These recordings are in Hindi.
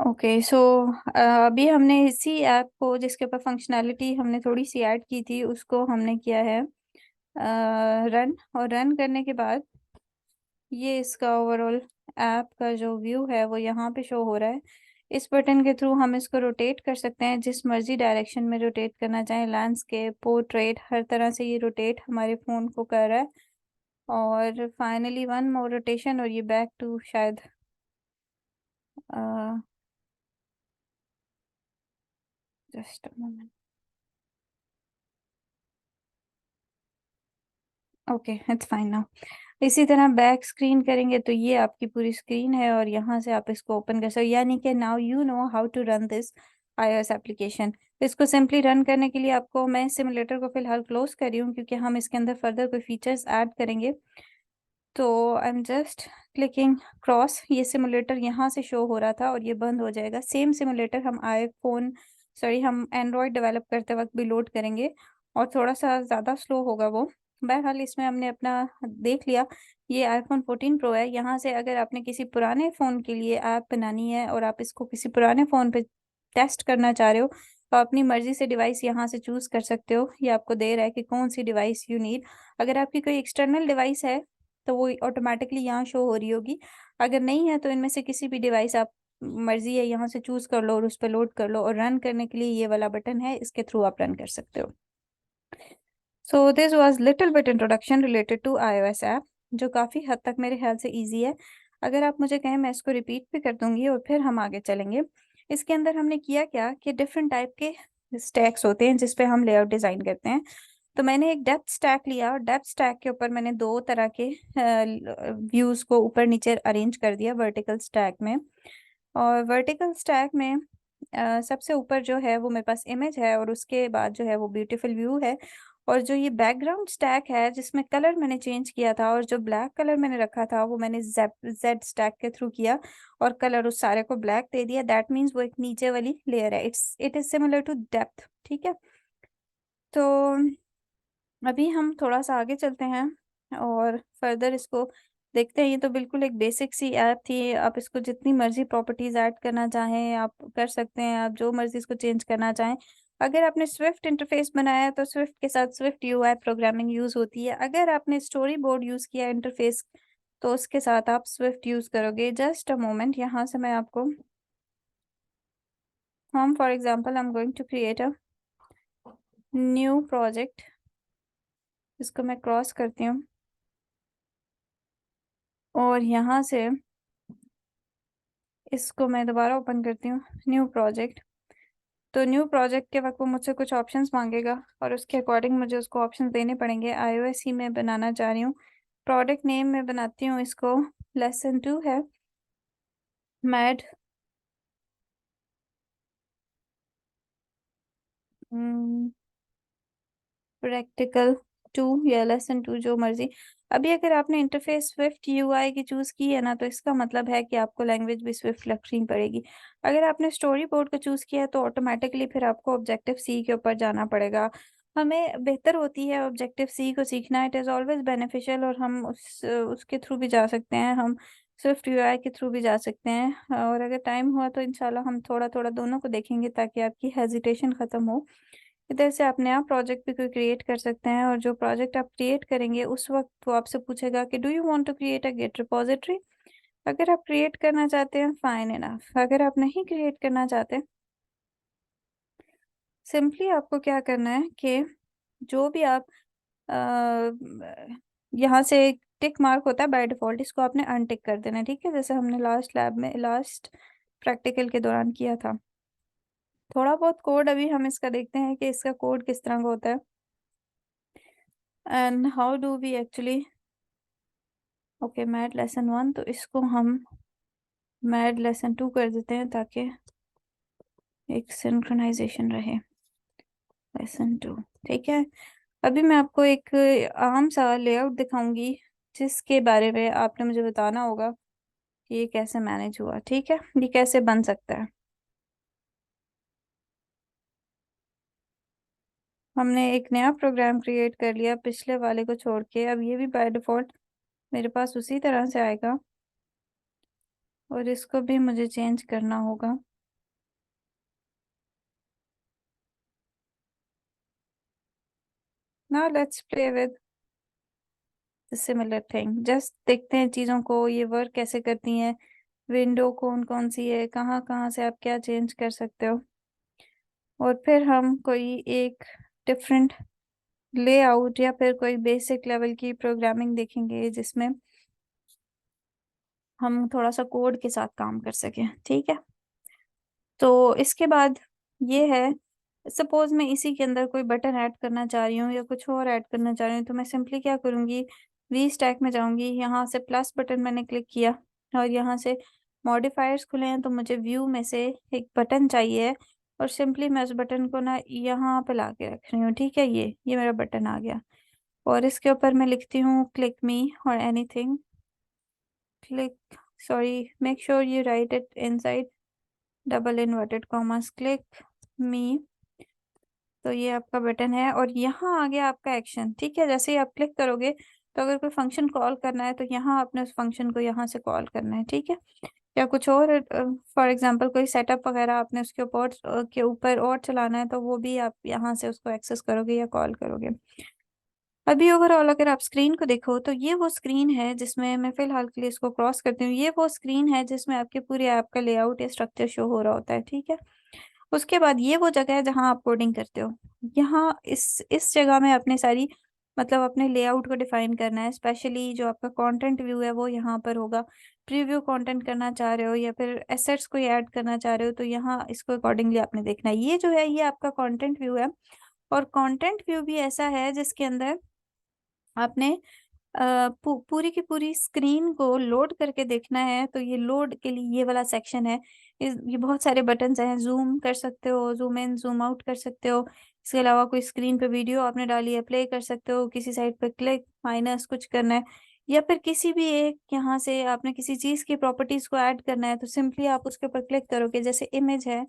ओके सो अभी हमने इसी ऐप को जिसके ऊपर फंक्शनैलिटी हमने थोड़ी सी ऐड की थी उसको हमने किया है रन। और रन करने के बाद ये इसका ओवरऑल ऐप का जो व्यू है वो यहाँ पे शो हो रहा है। इस बटन के थ्रू हम इसको रोटेट कर सकते हैं जिस मर्जी डायरेक्शन में रोटेट करना चाहें, लैंडस्केप, पोर्ट्रेट, हर तरह से ये रोटेट हमारे फ़ोन को कर रहा है। और फाइनली वन मोर रोटेशन और ये बैक टू शायद just a moment. Okay it's fine now. इसी तरह बैक स्क्रीन करेंगे तो ये आपकी पूरी स्क्रीन है और यहाँ से आप इसको ओपन कर सकते हो, यानी कि now you know how to run this iOS application. इसको सिंपली रन करने के लिए आपको, मैं सिमुलेटर को फिलहाल क्लोज कर रही हूँ क्योंकि हम इसके अंदर फर्दर कोई फीचर्स ऐड करेंगे। तो I am just clicking cross. ये सिमुलेटर यहाँ से शो हो रहा था और ये बंद हो जाएगा। सेम सिमुलेटर हम आईफोन सॉरी हम एंड्रॉयड डेवलप करते वक्त भी लोड करेंगे और थोड़ा सा ज़्यादा स्लो होगा वो। बहरहाल इसमें हमने अपना देख लिया। ये आईफोन 14 प्रो है। यहाँ से अगर आपने किसी पुराने फ़ोन के लिए ऐप बनानी है और आप इसको किसी पुराने फ़ोन पे टेस्ट करना चाह रहे हो तो अपनी मर्ज़ी से डिवाइस यहाँ से चूज़ कर सकते हो। ये आपको दे रहा है कि कौन सी डिवाइस यू नीड। अगर आपकी कोई एक्सटर्नल डिवाइस है तो वो ऑटोमेटिकली यहाँ शो हो रही होगी। अगर नहीं है तो इनमें से किसी भी डिवाइस आप मर्जी है यहाँ से चूज कर लो और उस पर लोड कर लो। और रन करने के लिए ये वाला बटन है, इसके थ्रू आप रन कर सकते हो। So this was little bit introduction related to iOS app, जो काफ़ी हद तक मेरे ख्याल से इजी है। अगर आप मुझे कहें मैं इसको रिपीट भी कर दूंगी और फिर हम आगे चलेंगे। इसके अंदर हमने किया क्या कि डिफरेंट टाइप के स्टैक्स होते हैं जिस पे हम लेआउट डिज़ाइन करते हैं। तो मैंने एक डेप्थ स्टैक लिया और डेप्थ स्टैक के ऊपर मैंने दो तरह के व्यूज को ऊपर नीचे अरेंज कर दिया वर्टिकल स्टैक में। और वर्टिकल स्टैक में सबसे ऊपर जो है वो मेरे पास इमेज है और उसके बाद जो है वो ब्यूटीफुल व्यू है। और जो ये बैकग्राउंड स्टैक है जिसमें कलर मैंने चेंज किया था और जो ब्लैक कलर मैंने रखा था वो मैंने जेड स्टैक के थ्रू किया और कलर उस सारे को ब्लैक दे दिया। दैट मीन्स वो एक नीचे वाली लेयर है। It is similar to depth. ठीक है। तो अभी हम थोड़ा सा आगे चलते हैं और फर्दर इसको देखते हैं। ये तो बिल्कुल एक बेसिक सी ऐप थी। आप इसको जितनी मर्जी प्रॉपर्टीज ऐड करना चाहें आप कर सकते हैं, आप जो मर्जी इसको चेंज करना चाहें। अगर आपने स्विफ्ट इंटरफेस बनाया है तो स्विफ्ट के साथ स्विफ्ट यूआई प्रोग्रामिंग यूज होती है। अगर आपने स्टोरी बोर्ड यूज किया इंटरफेस तो उसके साथ आप स्विफ्ट यूज करोगे। जस्ट अ मोमेंट, यहाँ से मैं आपको हम for example I am going to create a new project. इसको मैं क्रॉस करती हूँ और यहाँ से इसको मैं दोबारा ओपन करती हूँ न्यू प्रोजेक्ट। तो न्यू प्रोजेक्ट के वक्त वो मुझसे कुछ ऑप्शंस मांगेगा और उसके अकॉर्डिंग मुझे उसको ऑप्शंस देने पड़ेंगे। iOS ही मैं बनाना चाह रही हूँ। प्रोडक्ट नेम में बनाती हूँ इसको lesson 2 है, मैड प्रैक्टिकल 2 या lesson 2, जो मर्जी। अभी अगर आपने इंटरफेस स्विफ्ट यूआई की चूज की है ना तो इसका मतलब है कि आपको लैंग्वेज भी स्विफ्ट रखनी पड़ेगी। अगर आपने स्टोरी बोर्ड का चूज किया है तो ऑटोमेटिकली फिर आपको ऑब्जेक्टिव सी के ऊपर जाना पड़ेगा। हमें बेहतर होती है ऑब्जेक्टिव सी को सीखना। इट इज़ ऑलवेज बेनिफिशियल और हम उसके थ्रू भी जा सकते हैं, हम स्विफ्ट यूआई के थ्रू भी जा सकते हैं। और अगर टाइम हुआ तो इंशाल्लाह हम थोड़ा थोड़ा दोनों को देखेंगे ताकि आपकी हेजिटेशन ख़त्म हो। इधर से आप नया प्रोजेक्ट भी कोई क्रिएट कर सकते हैं और जो प्रोजेक्ट आप क्रिएट करेंगे उस वक्त वो आपसे पूछेगा कि do you want to create a git repository. अगर आप क्रिएट करना चाहते हैं फाइन इनफ। अगर आप नहीं क्रिएट करना चाहते, सिंपली आपको क्या करना है कि जो भी आप यहाँ से टिक मार्क होता है बाय डिफॉल्ट, इसको आपने अनटिक कर देना है। ठीक है, जैसे हमने लास्ट लैब में लास्ट प्रैक्टिकल के दौरान किया था। थोड़ा बहुत कोड अभी हम इसका देखते हैं कि इसका कोड किस तरह का होता है and how do we actually. Okay math lesson 1, तो इसको हम मैथ lesson 2 कर देते हैं ताकि एक सिंक्रोनाइजेशन रहे। lesson 2 ठीक है। अभी मैं आपको एक आम सा लेआउट दिखाऊंगी जिसके बारे में आपने मुझे बताना होगा कि ये कैसे मैनेज हुआ। ठीक है, ये कैसे बन सकता है। हमने एक नया प्रोग्राम क्रिएट कर लिया पिछले वाले को छोड़ के। अब ये भी बाय डिफॉल्ट मेरे पास उसी तरह से आएगा और इसको भी मुझे चेंज करना होगा। Now let's play with similar thing. Just देखते हैं चीजों को, ये वर्क कैसे करती हैं, विंडो कौन कौन सी है, कहाँ कहाँ से आप क्या चेंज कर सकते हो। और फिर हम कोई एक डिफरेंट लेआउट या फिर कोई बेसिक लेवल की प्रोग्रामिंग देखेंगे जिसमें हम थोड़ा सा कोड के साथ काम कर सकें, ठीक है। तो इसके बाद ये है, सपोज मैं इसी के अंदर कोई बटन ऐड करना चाह रही हूँ या कुछ और ऐड करना चाह रही हूँ, तो मैं सिंपली क्या करूँगी, वी स्टैक में जाऊंगी, यहाँ से प्लस बटन मैंने क्लिक किया और यहाँ से मॉडिफायर्स खुले हैं, तो मुझे व्यू में से एक बटन चाहिए और सिंपली मैं उस बटन को ना यहाँ पे ला के रख रही हूँ, ठीक है। ये मेरा बटन आ गया और इसके ऊपर मैं लिखती हूँ क्लिक मी और anything click, sorry, make sure you right it inside double inverted commas, click मी। तो ये आपका बटन है और यहाँ आ गया आपका एक्शन, ठीक है। जैसे ही आप क्लिक करोगे तो अगर कोई फंक्शन कॉल करना है तो यहाँ आपने उस फंक्शन को यहाँ से कॉल करना है, ठीक है। या कुछ और फॉर एग्जांपल कोई सेटअप वगैरह आपने उसके ऊपर के ऊपर और चलाना है तो वो भी आप यहाँ से उसको एक्सेस करोगे या कॉल करोगे। अभी ओवरऑल अगर आप स्क्रीन को देखो तो ये वो स्क्रीन है जिसमें मैं फिलहाल के लिए इसको क्रॉस करती हूँ, ये वो स्क्रीन है जिसमें आपके पूरे ऐप का लेआउट या स्ट्रक्चर शो हो रहा होता है, ठीक है। उसके बाद ये वो जगह है जहां आप कोडिंग करते हो। यहाँ इस जगह में अपने सारी मतलब अपने लेआउट को डिफाइन करना है, स्पेशली जो आपका कंटेंट व्यू है वो यहाँ पर होगा। प्रीव्यू कंटेंट करना चाह रहे हो या फिर एसेट्स को ऐड करना चाह रहे हो तो यहाँ इसको अकॉर्डिंगली आपने देखना है। ये जो है ये आपका कंटेंट व्यू है और कंटेंट व्यू भी ऐसा है जिसके अंदर आपने पूरी की पूरी स्क्रीन को लोड करके देखना है। तो ये लोड के लिए ये वाला सेक्शन है। ये बहुत सारे बटन्स हैं, जूम कर सकते हो, जूम इन जूम आउट कर सकते हो। इसके अलावा कोई स्क्रीन पे वीडियो आपने डाली है प्ले कर सकते हो, किसी साइड पे क्लिक माइनस कुछ करना है या फिर किसी भी एक यहाँ से आपने किसी चीज की प्रॉपर्टीज को ऐड करना है तो सिंपली आप उसके ऊपर क्लिक करोगे। जैसे इमेज है,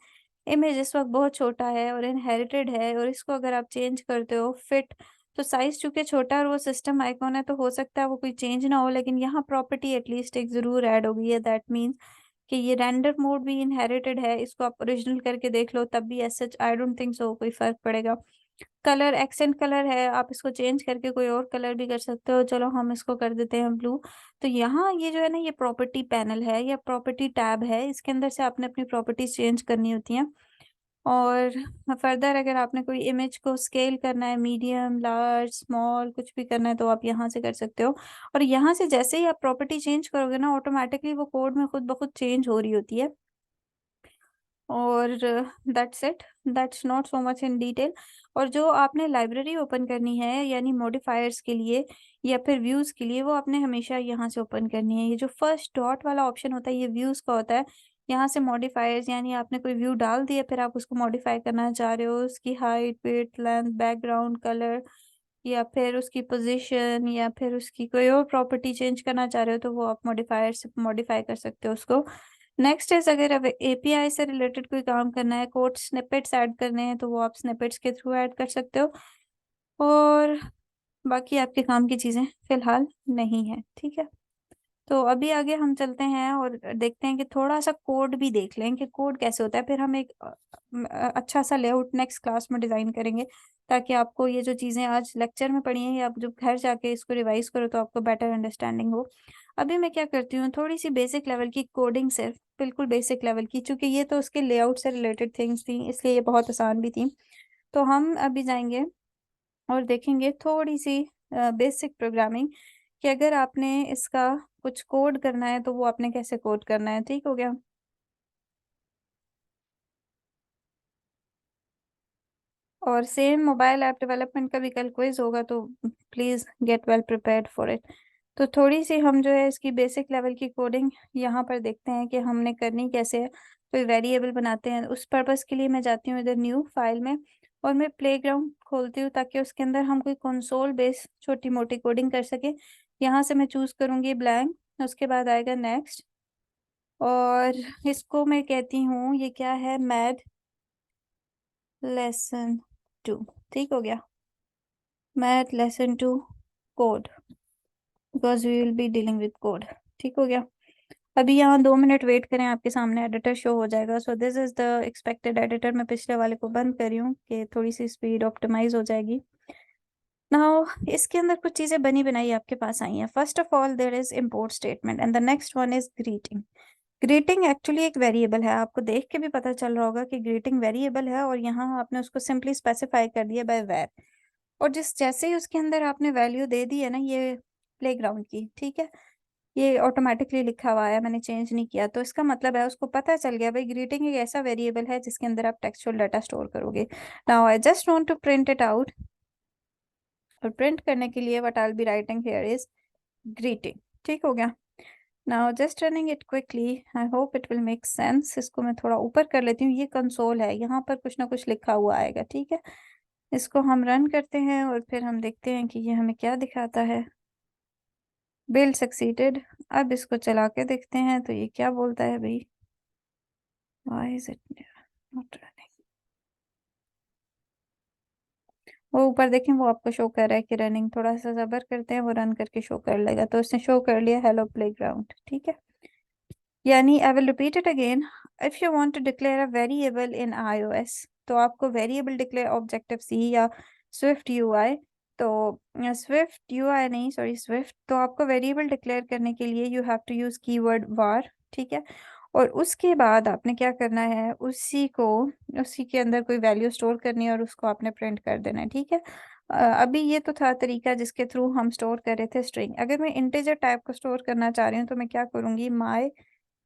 इमेज इस वक्त बहुत छोटा है और इनहेरिटेड है और इसको अगर आप चेंज करते हो फिट, तो साइज चूंकि छोटा है और वो सिस्टम आइकॉन है तो हो सकता है वो कोई चेंज ना हो, लेकिन यहाँ प्रॉपर्टी एटलीस्ट एक जरूर ऐड हो गई है। दैट मीन्स कि ये रेंडर मोड भी इनहेरिटेड है, इसको आप ओरिजिनल करके देख लो तब भी as such I don't think so कोई फर्क पड़ेगा। कलर एक्सेंट कलर है, आप इसको चेंज करके कोई और कलर भी कर सकते हो। चलो हम इसको कर देते हैं ब्लू। तो यहाँ ये जो है ना ये प्रॉपर्टी पैनल है या प्रॉपर्टी टैब है, इसके अंदर से आपने अपनी प्रॉपर्टीज चेंज करनी होती हैं। और फर्दर अगर आपने कोई इमेज को स्केल करना है, मीडियम लार्ज स्मॉल कुछ भी करना है तो आप यहाँ से कर सकते हो। और यहाँ से जैसे ही आप प्रॉपर्टी चेंज करोगे ना ऑटोमेटिकली वो कोड में खुद ब खुद चेंज हो रही होती है। और that's it, that's not so much in detail. और जो आपने लाइब्रेरी ओपन करनी है यानी मॉडिफायर्स के लिए या फिर व्यूज के लिए, वो आपने हमेशा यहाँ से ओपन करनी है। ये जो फर्स्ट डॉट वाला ऑप्शन होता है ये व्यूज का होता है। यहाँ से मॉडिफायर्स यानी आपने कोई व्यू डाल दिया फिर आप उसको मॉडिफाई करना चाह रहे हो, उसकी height width length background colour या फिर उसकी पोजीशन या फिर उसकी कोई और प्रॉपर्टी चेंज करना चाह रहे हो तो वो आप मॉडिफायर से मॉडिफाई कर सकते हो उसको। नेक्स्ट इज अगर अब एपीआई से रिलेटेड कोई काम करना है, कोड स्निपेट्स ऐड करने हैं तो वो आप स्निपेट्स के थ्रू ऐड कर सकते हो। और बाकी आपके काम की चीजें फिलहाल नहीं है, ठीक है। तो अभी आगे हम चलते हैं और देखते हैं कि थोड़ा सा कोड भी देख लें कि कोड कैसे होता है, फिर हम एक अच्छा सा लेआउट नेक्स्ट क्लास में डिजाइन करेंगे ताकि आपको ये जो चीजें आज लेक्चर में पढ़ी हैं या आप जब घर जाके इसको रिवाइज करो तो आपको बेटर अंडरस्टैंडिंग हो। अभी मैं क्या करती हूँ, थोड़ी सी बेसिक लेवल की कोडिंग, सिर्फ बिल्कुल बेसिक लेवल की, क्योंकि ये तो उसके लेआउट से रिलेटेड थिंग्स थी इसलिए ये बहुत आसान भी थी। तो हम अभी जाएंगे और देखेंगे थोड़ी सी बेसिक प्रोग्रामिंग कि अगर आपने इसका कुछ कोड करना है तो वो आपने कैसे कोड करना है, ठीक हो गया। और सेम मोबाइल ऐप डेवलपमेंट का भी कल क्विज होगा तो please get well prepared for it. तो थोड़ी सी हम जो है इसकी बेसिक लेवल की कोडिंग यहाँ पर देखते हैं कि हमने करनी कैसे है। कोई वेरिएबल बनाते हैं, उस पर्पस के लिए मैं जाती हूँ इधर न्यू फाइल में और मैं प्लेग्राउंड खोलती हूँ ताकि उसके अंदर हम कोई कंसोल बेस छोटी मोटी कोडिंग कर सके। यहाँ से मैं चूज करूंगी ब्लैंक, उसके बाद आएगा नेक्स्ट और इसको मैं कहती हूँ ये क्या है, मैथ लेसन 2, ठीक हो गया। Math lesson 2 code, because we will be dealing with code, ठीक हो गया। अभी यहाँ 2 मिनट वेट करें, आपके सामने एडिटर शो हो जाएगा। So this is the expected editor. मैं पिछले वाले को बंद कर रही हूँ कि थोड़ी सी स्पीड ऑप्टिमाइज हो जाएगी। नाउ इसके अंदर कुछ चीजें बनी बनाई आपके पास आई हैं। First of all there is import statement and the next one is greeting. Greeting actually एक वेरिएबल है, आपको देख के भी पता चल रहा होगा कि ग्रीटिंग वेरिएबल है, और यहाँ आपने उसको सिंपली स्पेसिफाई कर दिया बाय वेर। और जिस जैसे ही उसके अंदर आपने वैल्यू दे दी है ना, ये प्लेग्राउंड की, ठीक है, ये ऑटोमेटिकली लिखा हुआ है, मैंने चेंज नहीं किया, तो इसका मतलब है उसको पता चल गया भाई ग्रीटिंग एक ऐसा वेरिएबल है जिसके अंदर आप टेक्सचुअल डाटा स्टोर करोगे। Now I just want to print it out, और प्रिंट करने के लिए what I will be writing here is greeting. ठीक हो गया। Now just running it quickly, I hope it will make sense. इसको मैं थोड़ा ऊपर कर लेती हूँ, ये कंसोल है, यहाँ पर कुछ ना कुछ लिखा हुआ आएगा, ठीक है। इसको हम रन करते हैं और फिर हम देखते हैं कि ये हमें क्या दिखाता है। Build succeeded. अब इसको चला के देखते हैं तो ये क्या बोलता है भाई, why is it not running. वो ऊपर देखें, वो आपको शो कर रहा है कि रनिंग, थोड़ा सा सब्र करते हैं, वो रन करके शो कर लेगा। तो उसने शो कर लिया हेलो प्लेग्राउंड, ठीक है। यानी I will repeat it again, if you want to declare a variable in iOS, तो आपको वेरिएबल डिक्लेयर ऑब्जेक्टिव सी या स्विफ्ट यूआई, तो स्विफ्ट यूआई नहीं, सॉरी स्विफ्ट, तो आपको वेरिएबल डिक्लेयर करने के लिए you have to use keyword var, ठीक है। और उसके बाद आपने क्या करना है, उसी के अंदर कोई वैल्यू स्टोर करनी है और उसको आपने प्रिंट कर देना है, ठीक है। अभी ये तो था तरीका जिसके थ्रू हम स्टोर कर रहे थे स्ट्रिंग। अगर मैं इंटीजर टाइप को स्टोर करना चाह रही हूँ तो मैं क्या करूंगी, माई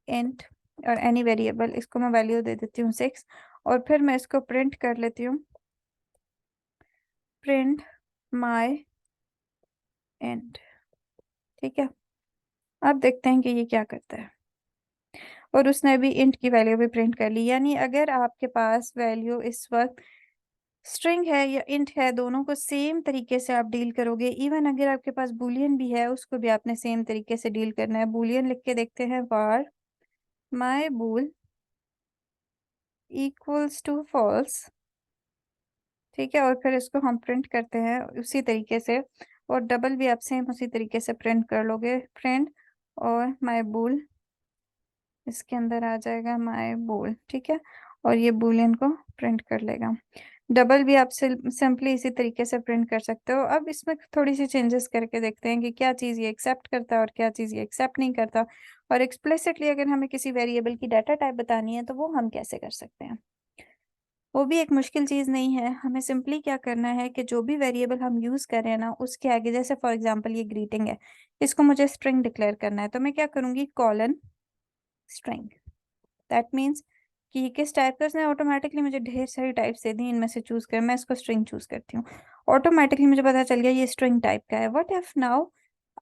इंट और एनी वेरिएबल, इसको मैं वैल्यू दे देती हूँ 6, और फिर मैं इसको प्रिंट कर लेती हूँ, प्रिंट माई इंट, ठीक है। अब देखते हैं कि ये क्या करता है। और उसने अभी इंट की वैल्यू भी प्रिंट कर ली। यानी अगर आपके पास वैल्यू इस वक्त स्ट्रिंग है या इंट है, दोनों को सेम तरीके से आप डील करोगे। इवन अगर आपके पास बूलियन भी है, उसको भी आपने सेम तरीके से डील करना है। बूलियन लिख के देखते हैं, var my bool equals to false, ठीक है। और फिर इसको हम प्रिंट करते हैं उसी तरीके से, और डबल भी आप सेम उसी तरीके से प्रिंट कर लोगे, प्रिंट और माई bool, इसके अंदर आ जाएगा माई bool, ठीक है। और ये बूलियन को प्रिंट कर लेगा। डबल भी आप सिंपली इसी तरीके से प्रिंट कर सकते हो। अब इसमें थोड़ी सी चेंजेस करके देखते हैं कि क्या चीज़ ये एक्सेप्ट करता है और क्या चीज़ ये एक्सेप्ट नहीं करता। और एक्सप्लिसिटली अगर हमें किसी वेरिएबल की डाटा टाइप बतानी है तो वो हम कैसे कर सकते हैं। वो भी एक मुश्किल चीज़ नहीं है, हमें सिंपली क्या करना है कि जो भी वेरिएबल हम यूज़ कर रहे हैं ना, उसके आगे, जैसे फॉर एग्जांपल ये ग्रीटिंग है, इसको मुझे स्ट्रिंग डिक्लेयर करना है, तो मैं क्या करूँगी, कॉलन स्ट्रिंग। दैट मीन्स कि ये किस टाइप का, उसने ऑटोमेटिकली मुझे ढेर सारी टाइप्स दे दी, इनमें से चूज कर, मैं इसको स्ट्रिंग चूज करती हूँ। ऑटोमेटिकली मुझे पता चल गया ये स्ट्रिंग टाइप का है। What if now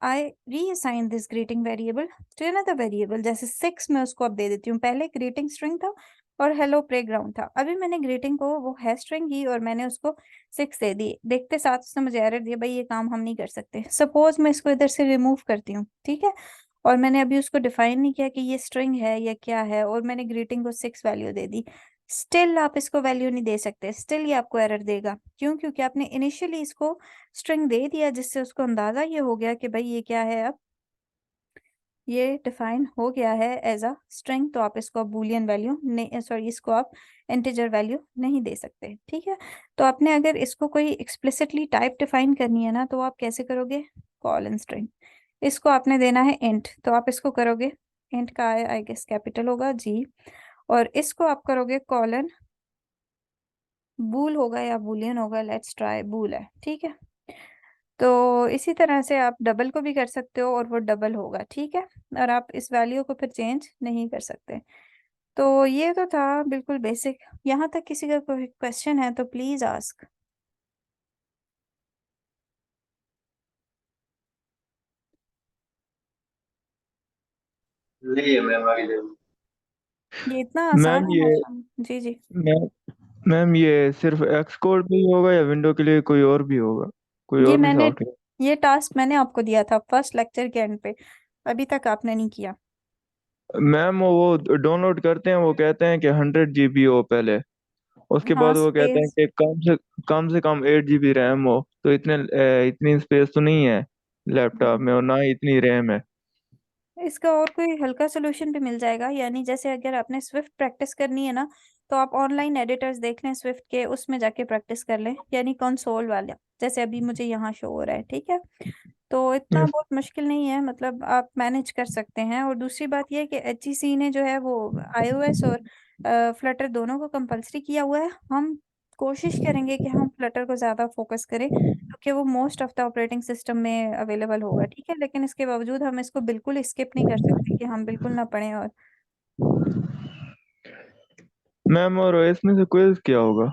I reassign this greeting variable to another variable, जैसे 6 में उसको अब दे देती हूँ। पहले ग्रीटिंग स्ट्रिंग था और हेलो प्लेग्राउंड था, अभी मैंने ग्रीटिंग को, वो है स्ट्रिंग ही, और मैंने उसको 6 दे दी। देखते साथ उसने मुझे एरर दिया, भाई ये काम हम नहीं कर सकते। सपोज मैं इसको इधर से रिमूव करती हूँ, ठीक है, और मैंने अभी उसको डिफाइन नहीं किया कि ये स्ट्रिंग है या क्या है, और मैंने ग्रीटिंग को 6 वैल्यू दे दी, स्टिल आप इसको वैल्यू नहीं दे सकते, स्टिल ये आपको एरर देगा। क्यों? क्योंकि आपने इनिशियली इसको स्ट्रिंग दे दिया, जिससे उसको अंदाजा ये हो गया कि भाई ये क्या है, अब ये डिफाइन हो गया है एज अ स्ट्रिंग, तो आप इसको बूलियन वैल्यू नहीं, सॉरी, इसको आप इंटीजर वैल्यू नहीं दे सकते, ठीक है। तो आपने अगर इसको कोई एक्सप्लिसिटली टाइप डिफाइन करनी है ना, तो आप कैसे करोगे, कॉलन स्ट्रिंग। इसको आपने देना है इंट, तो आप इसको करोगे, इंट का आई गेस कैपिटल होगा जी, और इसको आप करोगे कॉलन बूल होगा या बूलियन होगा, लेट्स ट्राई बूल है, ठीक है। तो इसी तरह से आप डबल को भी कर सकते हो और वो डबल होगा, ठीक है। और आप इस वैल्यू को फिर चेंज नहीं कर सकते। तो ये तो था बिल्कुल बेसिक। यहाँ तक किसी का कोई क्वेश्चन है तो प्लीज आस्क। नहीं है मैम, आगे जाइए। ये इतना आसान मैम है ये माशाल्लाह। जी जी। मैम मैम ये सिर्फ एक्स कोड में ही होगा या विंडो के लिए कोई और भी होगा, कोई ये और भी मैंने सॉफ्टवेयर? ये टास्क मैंने आपको दिया था फर्स्ट लेक्चर के एंड पे, अभी तक आपने नहीं किया। मैम वो डाउनलोड करते हैं, वो कहते हैं कि 100 GB हो पहले, उसके हाँ बाद वो कहते हैं स्पेस, कि कम से कम 8 GB रैम हो। तो इतनी स्पेस तो नहीं है लैपटॉप में, और ना ही इतनी रैम है। इसका और कोई हल्का सोल्यूशन भी मिल जाएगा, यानी जैसे अगर आपने स्विफ्ट प्रैक्टिस करनी है ना, तो आप ऑनलाइन एडिटर्स देख लें स्विफ्ट के, उसमें जाके प्रैक्टिस कर लें, यानी कंसोल वाले, जैसे अभी मुझे यहाँ शो हो रहा है, ठीक है। तो इतना यस। बहुत मुश्किल नहीं है, मतलब आप मैनेज कर सकते हैं। और दूसरी बात यह है कि HEC ने जो है वो iOS और फ्लटर दोनों को कंपलसरी किया हुआ है। हम कोशिश करेंगे कि हम फ्लटर को ज़्यादा फोकस करें, क्योंकि वो most of the operating system में अवेलेबल होगा, ठीक है। लेकिन इसके बावजूद हम इसको बिल्कुल स्किप नहीं कर सकते कि हम बिल्कुल ना पढ़ें। और मैम और इसमें से क्विज क्या होगा?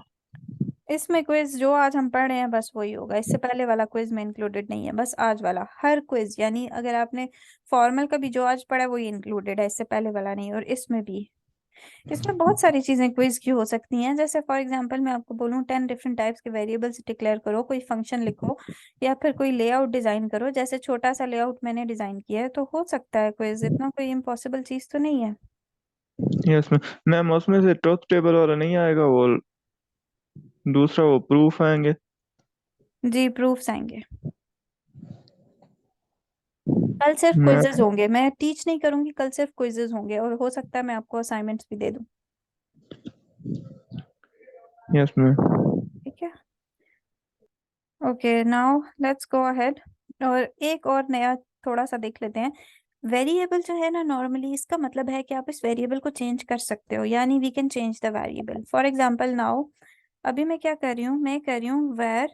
इसमें क्विज जो आज हम पढ़ रहे हैं बस वही होगा, इससे पहले वाला क्विज में इंक्लूडेड नहीं है, बस आज वाला हर क्विज, यानी अगर आपने फॉर्मल का भी जो आज पढ़ा है वही इंक्लूडेड है, इससे पहले वाला नहीं। और इसमें भी, इसमें बहुत सारी चीजें क्विज की हो सकती हैं, जैसे फॉर एग्जांपल मैं आपको बोलूं 10 डिफरेंट टाइप्स के वेरिएबल्स डिक्लेयर करो, कोई फंक्शन लिखो, या फिर कोई लेआउट डिजाइन करो, जैसे छोटा सा लेआउट मैंने डिजाइन किया है, तो हो सकता है क्विज, इतना कोई इम्पॉसिबल चीज तो नहीं है। Yes ma'am. मैम उसमें से ट्रुथ टेबल वाला नहीं आएगा, वो दूसरा वो प्रूफ आएंगे? जी प्रूफ्स आएंगे, कल सिर्फ मैं क्विजेज होंगे, मैं टीच नहीं करूंगी, कल सिर्फ क्विजेज होंगे, और हो सकता है मैं आपको असाइनमेंट्स भी दे दूं, यस मैम। ठीक है। Okay now let's go ahead, और एक और नया थोड़ा सा देख लेते हैं। वेरिएबल जो है ना, नॉर्मली इसका मतलब है कि आप इस वेरिएबल को चेंज कर सकते हो, यानी we can change the variable. For example now, अभी मैं क्या कर रही हूँ, मैं कर रही हूँ वेर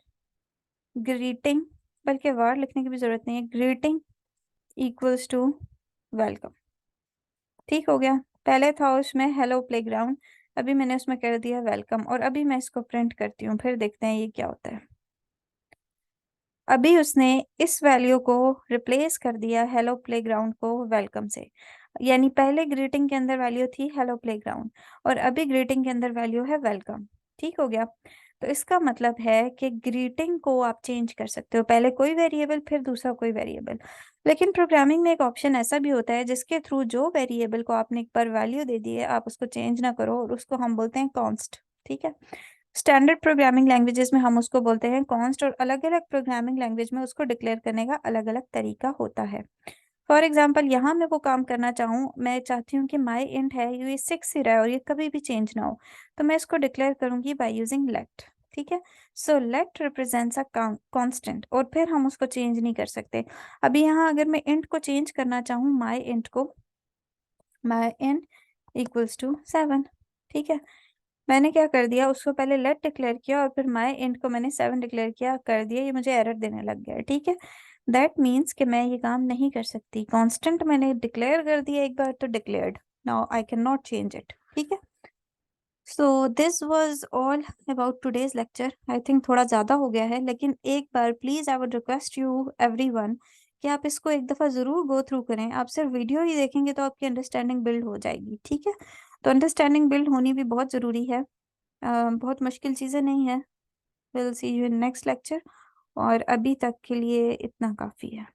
ग्रीटिंग, बल्कि वार लिखने की भी जरूरत नहीं है, ग्रीटिंग इक्वल्स टू वेलकम, ठीक हो गया। पहले था उसमें हेलो प्लेग्राउंड, अभी मैंने उसमें कर दिया वेलकम, और अभी मैं इसको प्रिंट करती हूँ, फिर देखते हैं ये क्या होता है। अभी उसने इस वैल्यू को रिप्लेस कर दिया हेलो प्लेग्राउंड को वेलकम से, यानी पहले ग्रीटिंग के अंदर वैल्यू थी हेलो प्लेग्राउंड, और अभी ग्रीटिंग के अंदर वैल्यू है वेलकम, ठीक हो गया। तो इसका मतलब है कि ग्रीटिंग को आप चेंज कर सकते हो, पहले कोई वेरिएबल फिर दूसरा कोई वेरिएबल। लेकिन प्रोग्रामिंग में एक ऑप्शन ऐसा भी होता है जिसके थ्रू जो वेरिएबल को आपने एक बार वैल्यू दे दी है आप उसको चेंज ना करो, और उसको हम बोलते हैं कॉन्स्ट, ठीक है। स्टैंडर्ड प्रोग्रामिंग लैंग्वेजेस में हम उसको बोलते हैं कॉन्स्ट, और अलग अलग प्रोग्रामिंग लैंग्वेज में उसको डिक्लेयर करने का अलग अलग तरीका होता है। फॉर एग्जाम्पल यहाँ मैं वो काम करना चाहूँ, मैं चाहती हूँ कि माई इंट है ये 6 ही रहा है और ये कभी भी चेंज ना हो, तो मैं इसको डिक्लेयर करूंगी बाय यूजिंग लेट, ठीक है। So let represents a constant, और फिर हम उसको चेंज नहीं कर सकते। अभी यहाँ अगर मैं इंट को चेंज करना चाहूँ, माई इंट को, माई इंट इक्वल्स टू 7, ठीक है। मैंने क्या कर दिया, उसको पहले लेट डिक्लेयर किया और फिर माई इंट को मैंने 7 डिक्लेयर किया कर दिया, ये मुझे एरर देने लग गया, ठीक है। दैट मीन्स कि मैं ये काम नहीं कर सकती, कांस्टेंट मैंने डिक्लेयर कर दिया एक बार तो declared, now I can not change it, ठीक है। So this was all about today's lecture, I think थोड़ा ज़्यादा हो गया है, लेकिन एक बार please I would request you everyone कि आप इसको एक दफ़ा ज़रूर गो थ्रू करें। आप सिर्फ वीडियो ही देखेंगे तो आपकी अंडरस्टैंडिंग बिल्ड हो जाएगी, ठीक है। तो अंडरस्टैंडिंग बिल्ड होनी भी बहुत ज़रूरी है, बहुत मुश्किल चीज़ें नहीं है। Will see you in next lecture, और अभी तक के लिए इतना काफ़ी है।